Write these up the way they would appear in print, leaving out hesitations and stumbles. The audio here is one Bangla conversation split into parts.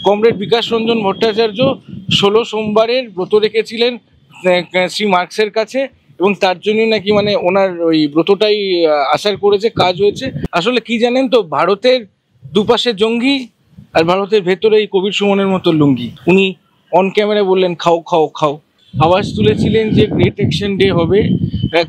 কমরেড বিকাশ রঞ্জন ভট্টাচার্য 16 সোমবারের ব্রত রেখেছিলেন শ্রী মার্কসের কাছে, এবং তার জন্য নাকি মানে ওনার ওই ব্রতটাই আসার করেছে, কাজ হয়েছে। আসলে কি জানেন তো, ভারতের দুপাশে জঙ্গি আর ভারতের ভেতরে এই কবির সুমনের মতো লুঙ্গি। উনি অন ক্যামেরা বললেন খাও খাও খাও, আওয়াজ তুলেছিলেন যে গ্রেট অ্যাকশন ডে হবে,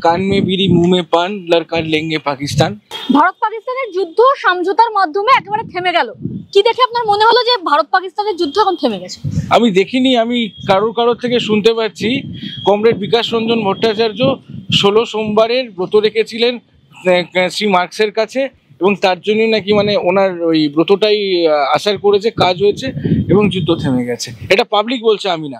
কান মে বিড়ি মুহ মে পান, লড়কা লেঙ্গে পাকিস্তান। ভারত পাকিস্তানের যুদ্ধ সমঝোতার মাধ্যমে একেবারে থেমে গেল, কি দেখে আপনার মনে হলো যে ভারত পাকিস্তানের যুদ্ধ এখন থেমে গেছে? আমি দেখিনি, আমি কারোর থেকে শুনতে পাচ্ছি কমরেড বিকাশ রঞ্জন ভট্টাচার্য 16 সোমবারের ব্রত রেখেছিলেন শ্রী মার্কসের কাছে, এবং তার জন্য নাকি মানে ওনার ওই ব্রতটাই আসার করেছে, কাজ হয়েছে, এবং যুদ্ধ থেমে গেছে। এটা পাবলিক বলছে, আমি না।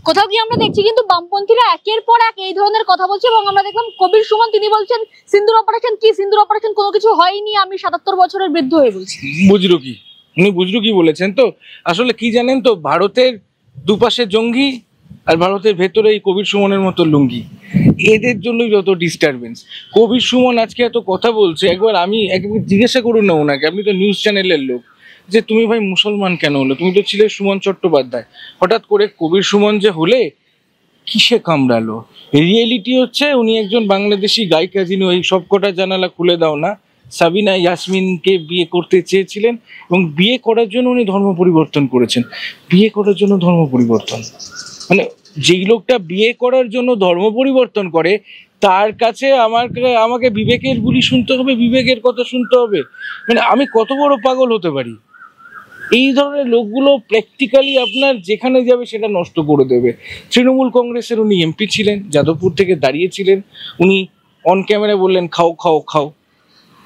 কোথাও গিয়ে আমরা দেখছি কিন্তু বামপন্থীরা একের পর এক এই ধরনের কথা বলছে, এবং আমরা দেখলাম কবির সুমন তিনি বলছেন সিন্দুর অপারেশন কি, সিন্দুর অপারেশন কোনো কিছু হয়নি, আমি 77 বছরের বৃদ্ধ হয়ে বলছি। বুঝলো কি, উনি বুঝলো কি বলেছেন তো। আসলে কি জানেন তো, ভারতের দুপাশে জঙ্গি আর ভারতের ভেতরে এই কবির সুমনের মতো লুঙ্গি, এদের জন্যই যত ডিস্টারবেন্স। কবির সুমন আজকে এত কথা বলছে, একবার জিজ্ঞাসা করুন না ওনাকে, আপনি তো নিউজ চ্যানেলের লোক, যে তুমি ভাই মুসলমান কেন হলো? তুমি তো ছিলে সুমন চট্টোপাধ্যায়, হঠাৎ করে কবির সুমন যে হলে কিসে কামড়ালো? রিয়েলিটি হচ্ছে উনি একজন বাংলাদেশি গায়িকা, যিনি ওই সবকটা জানালা খুলে দাও না সাবিনা ইয়াসমিনকে বিয়ে করতে চেয়েছিলেন, এবং বিয়ে করার জন্য উনি ধর্ম পরিবর্তন করেছেন। বিয়ে করার জন্য ধর্ম পরিবর্তন মানে, যেই লোকটা বিয়ে করার জন্য ধর্ম পরিবর্তন করে তার কাছে আমাকে বিবেকের বুলি শুনতে হবে, বিবেকের কথা শুনতে হবে? মানে আমি কত বড় পাগল হতে পারি? এই ধরনের লোকগুলো প্র্যাকটিক্যালি আপনার যেখানে যাবে সেটা নষ্ট করে দেবে। তৃণমূল কংগ্রেসের উনি এমপি ছিলেন, যাদবপুর থেকে দাঁড়িয়েছিলেন, উনি অন ক্যামেরা বললেন খাও খাও খাও।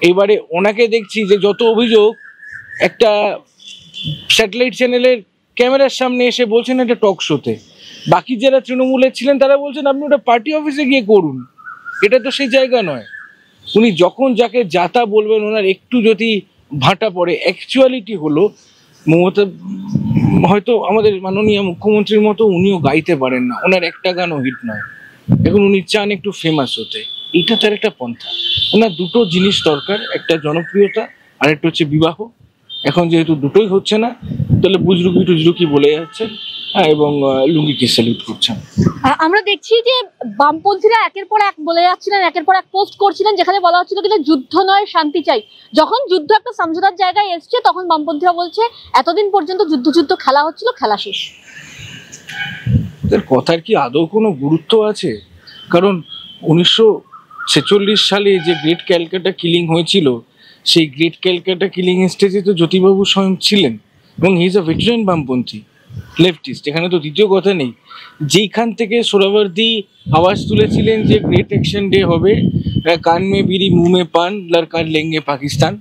এবারে ওনাকে দেখছি যে যত অভিযোগ, একটা স্যাটেলাইট চ্যানেলের ক্যামেরার সামনে এসে বলছেন একটা টক শোতে, বাকি যারা তৃণমূলের ছিলেন তারা বলছেন আপনি ওটা পার্টি অফিসে গিয়ে করুন, এটা তো সেই জায়গা নয়। উনি যখন যাকে যাতা বলবেন, ওনার একটু যদি ভাটা পড়ে, অ্যাকচুয়ালিটি হলো মমতা হয়তো আমাদের মাননীয় মুখ্যমন্ত্রীর মতো উনিও গাইতে পারেন না, ওনার একটা গানও হিট নয়, এখন উনি চান একটু ফেমাস হতে, এটা তার একটা পন্থা। ওনার দুটো জিনিস দরকার, একটা জনপ্রিয়তা আর একটা হচ্ছে বিবাহ। এখন যেহেতু দুটোই হচ্ছে না, তাহলে বুজরুকি টুজরুকি বলে যাচ্ছে, এবং লুঙ্গিকে স্যালুট করছেন। আমরা দেখছি যে বামপন্থীরা একের পর এক বলে যাচ্ছিলেন, একের পর এক পোস্ট করছিলেন, যেখানে বলা হচ্ছিল কিন্তু যুদ্ধ নয় শান্তি চাই। যখন যুদ্ধ একটা সমঝোতার জায়গায় এসছে, তখন বামপন্থীরা বলছে এতদিন পর্যন্ত যুদ্ধ খেলা হচ্ছিল, খেলা শেষ। এর কথার কি আদৌ কোনো গুরুত্ব আছে? কারণ 1946 সালে যে গ্রেট ক্যালকাটা কিলিং হয়েছিল, সেই গ্রেট ক্যালকাটা কিলিং স্টেজে তো জ্যোতিবাবু স্বয়ং ছিলেন, এবং হি ইজ আ ভেটারান বামপন্থী লেফটিস্ট, এখানে তো দ্বিতীয় কথা নেই। যেইখান থেকে সোহরাওয়ার্দী আওয়াজ তুলেছিলেন যে গ্রেট অ্যাকশন ডে হবে, কান মে বিড়ি মুহ মে পান, লড়কা লেঙ্গে পাকিস্তান,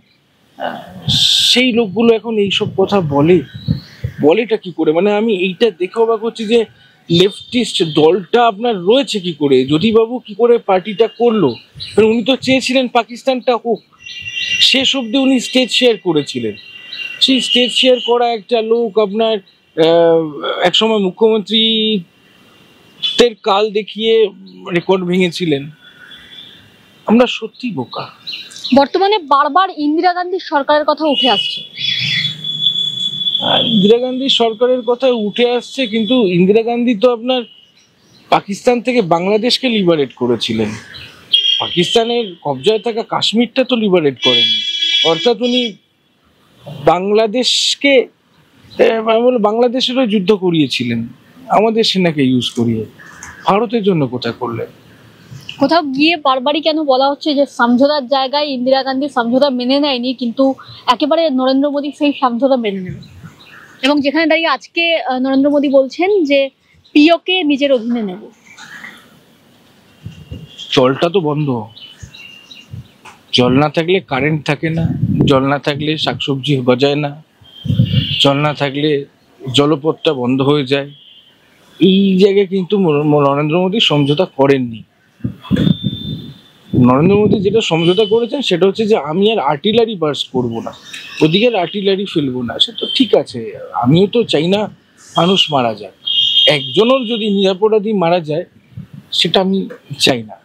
সেই লোকগুলো এখন এইসব কথা বলেটা কি করে? মানে আমি এইটা দেখে অবাক হচ্ছি যে লেফটিস্ট দলটা আপনার রয়েছে কি করে, জ্যোতিবাবু কি করে পার্টিটা করলো? উনি তো চেয়েছিলেন পাকিস্তানটা হোক, শেষ অব্দি উনি স্টেজ শেয়ার করেছিলেন। সেই স্টেজ শেয়ার করা একটা লোক আপনার একসময় মুখ্যমন্ত্রীদের কাল দেখিয়ে রেকর্ড ভেঙেছিলেন। আমরা সত্যি বোকা। বর্তমানে বারবার ইন্দিরা গান্ধীর সরকারের কথা উঠে আসছে। ইন্দিরা গান্ধীর সরকারের কথা উঠে আসছে, কিন্তু ইন্দিরা গান্ধী তো আপনার পাকিস্তান থেকে বাংলাদেশকে লিবারেট করেছিলেন, পাকিস্তানের কবজায় থাকা কাশ্মীরটা তো লিবারেট করেননি। অর্থাৎ উনি বাংলাদেশকে বাংলাদেশেরও যুদ্ধ করিয়েছিলেন, আমাদের সেনাকে ইউজ করিয়ে। ভারতের জন্য কোথায় করলেন? কোথাও গিয়ে বারবারই কেন বলা হচ্ছে যে সমঝোতার জায়গায় ইন্দিরা গান্ধী সমঝোতা মেনে নেয়নি, কিন্তু একেবারে নরেন্দ্র মোদী সেই সমঝোতা মেনে নেবে, এবং যেখানে দাঁড়িয়ে আজকে নরেন্দ্র মোদী বলছেন যে পিওকে নিজের অধীনে নেব। জলটা তো বন্ধ, জল না থাকলে কারেন্ট থাকে না, জল না থাকলে শাকসবজি গজায় না, জল না থাকলে জলপথটা বন্ধ হয়ে যায়। এই জায়গায় কিন্তু নরেন্দ্র মোদী সমঝোতা করেননি। নরেন্দ্র মোদী যেটা সমঝোতা করেছেন সেটা হচ্ছে যে আমি আর আর্টিলারি বার্স্ট করবো না, ওদিকের আর্টিলারি ফেলবো না। সে তো ঠিক আছে, আমিও তো চাই না মানুষ মারা যাক, একজনও যদি নিরাপরাধী মারা যায় সেটা আমি চাই না।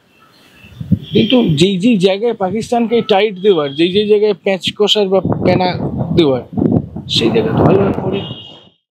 কিন্তু যেই জায়গায় পাকিস্তানকে টাইট দেওয়ার, যেই জায়গায় প্যাঁচ কষার বা পেনা দেওয়ার, সেই জায়গায় ভালো করে